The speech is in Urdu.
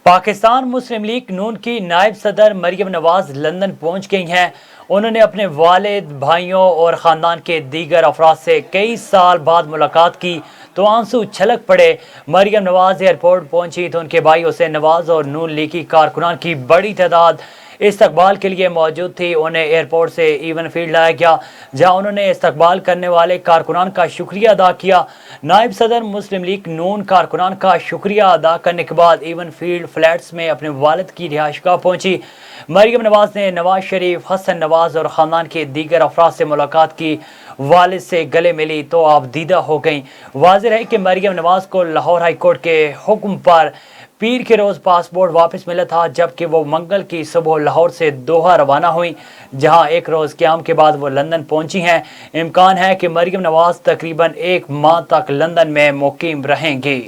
پاکستان مسلم لیگ نون کی نائب صدر مریم نواز لندن پہنچ گئی ہیں۔ انہوں نے اپنے والد، بھائیوں اور خاندان کے دیگر افراد سے کئی سال بعد ملاقات کی تو آنسو چھلک پڑے۔ مریم نواز ایئرپورٹ پہنچی تو ان کے بھائی حسین نواز اور نون لیگی کارکنان کی بڑی تعداد استقبال کے لیے موجود تھی۔ انہیں ایئرپورٹ سے ایون فیلڈ لایا گیا جہاں انہوں نے استقبال کرنے والے کارکنان کا شکریہ ادا کیا۔ نائب صدر مسلم لیگ نون کارکنان کا شکریہ ادا کرنے کے بعد ایون فیلڈ فلیٹس میں اپنے والد کی رہائش گاہ پہنچی۔ مریم نواز نے نواز شریف، حسن نواز اور خاندان کے دیگر افراد سے ملاقات کی، والد سے گلے ملی تو آپ دیدہ ہو گئیں۔ واضح ہے کہ مریم نواز کو لاہور ہائی کورٹ کے حکم پر پیر کے روز پاسپورٹ واپس ملا تھا، جبکہ وہ منگل کی صبح لاہور سے دوحہ روانہ ہوئیں، جہاں ایک روز قیام کے بعد وہ لندن پہنچی ہیں۔ امکان ہے کہ مریم نواز تقریباً 1 ماہ تک لندن میں مقیم رہیں گی۔